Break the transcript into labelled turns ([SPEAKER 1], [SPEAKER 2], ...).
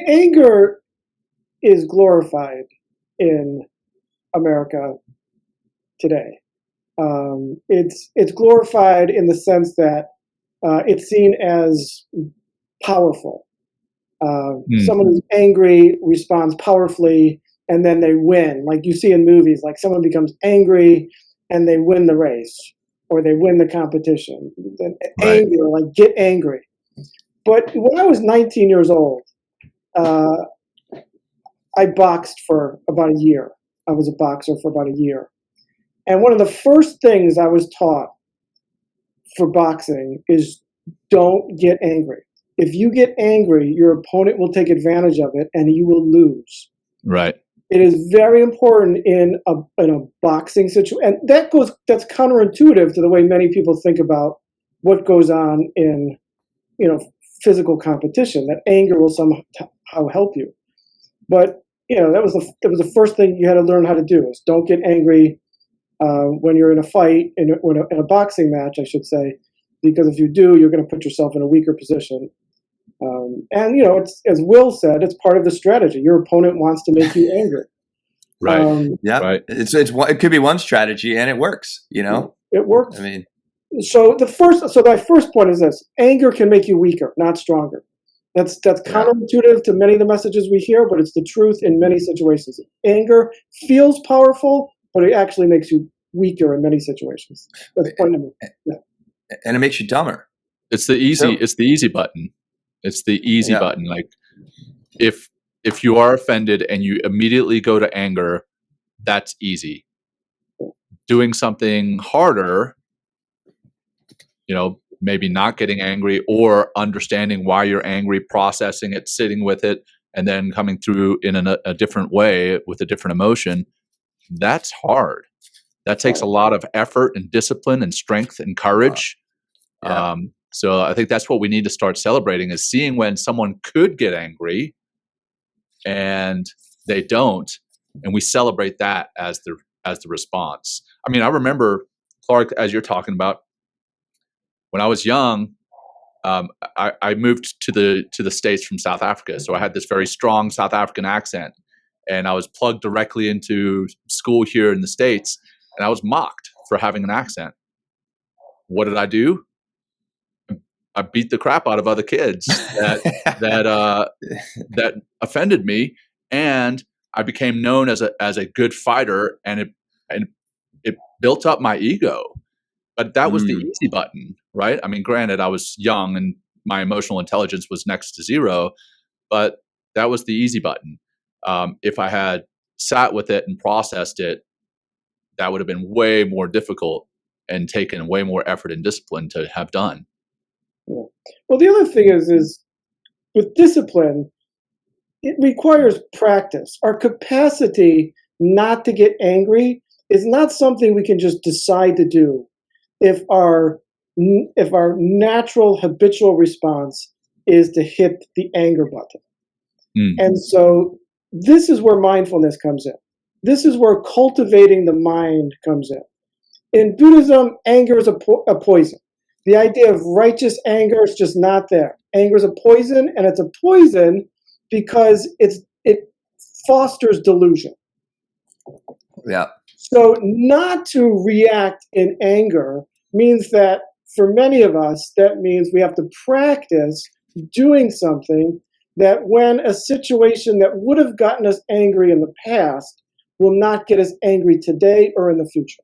[SPEAKER 1] anger is glorified in America today. It's glorified in the sense that it's seen as powerful. Someone who's angry responds powerfully, and then they win. Like you see in movies, like someone becomes angry and they win the race or they win the competition.
[SPEAKER 2] Right.
[SPEAKER 1] Anger, like get angry. But when I was 19 years old, I boxed for about a year. I was a boxer for about a year. And one of the first things I was taught for boxing is don't get angry. If you get angry, your opponent will take advantage of it and you will lose.
[SPEAKER 2] Right.
[SPEAKER 1] It is very important in a boxing situation. And that's counterintuitive to the way many people think about what goes on in, physical competition, that anger will somehow help you. But, that was the first thing you had to learn how to do is don't get angry when you're in a fight, in a boxing match, I should say, because if you do, you're going to put yourself in a weaker position. And it's, as Will said, it's part of the strategy. Your opponent wants to make you angry.
[SPEAKER 2] Right.
[SPEAKER 3] Yeah.
[SPEAKER 2] Right.
[SPEAKER 3] It could be one strategy, and it works.
[SPEAKER 1] It works.
[SPEAKER 3] I mean,
[SPEAKER 1] so my first point is this: anger can make you weaker, not stronger. That's counterintuitive to many of the messages we hear, but it's the truth in many situations. Anger feels powerful, but it actually makes you weaker in many situations. That's point number one. Yeah.
[SPEAKER 3] And it makes you dumber.
[SPEAKER 2] It's the easy button. It's the easy button. Like if you are offended and you immediately go to anger, that's easy. Doing something harder, maybe not getting angry or understanding why you're angry, processing it, sitting with it, and then coming through in a different way with a different emotion, that's hard. That takes a lot of effort and discipline and strength and courage.
[SPEAKER 3] Yeah.
[SPEAKER 2] So I think that's what we need to start celebrating, is seeing when someone could get angry and they don't, and we celebrate that as the response. I mean, I remember, Clark, as you're talking about, when I was young, I moved to the States from South Africa, so I had this very strong South African accent, and I was plugged directly into school here in the States, and I was mocked for having an accent. What did I do? I beat the crap out of other kids that offended me, and I became known as a good fighter, and it built up my ego. But that was the easy button, right? I mean, granted, I was young and my emotional intelligence was next to zero, but that was the easy button. If I had sat with it and processed it, that would have been way more difficult and taken way more effort and discipline to have done.
[SPEAKER 1] Yeah. Well, the other thing is with discipline, it requires practice. Our capacity not to get angry is not something we can just decide to do if our natural habitual response is to hit the anger button. And so this is where mindfulness comes in. This is where cultivating the mind comes in. In Buddhism, anger is a poison. The idea of righteous anger is just not there. Anger is a poison, and it's a poison because it fosters delusion.
[SPEAKER 3] Yeah.
[SPEAKER 1] So not to react in anger means that for many of us, that means we have to practice doing something that when a situation that would have gotten us angry in the past will not get us angry today or in the future.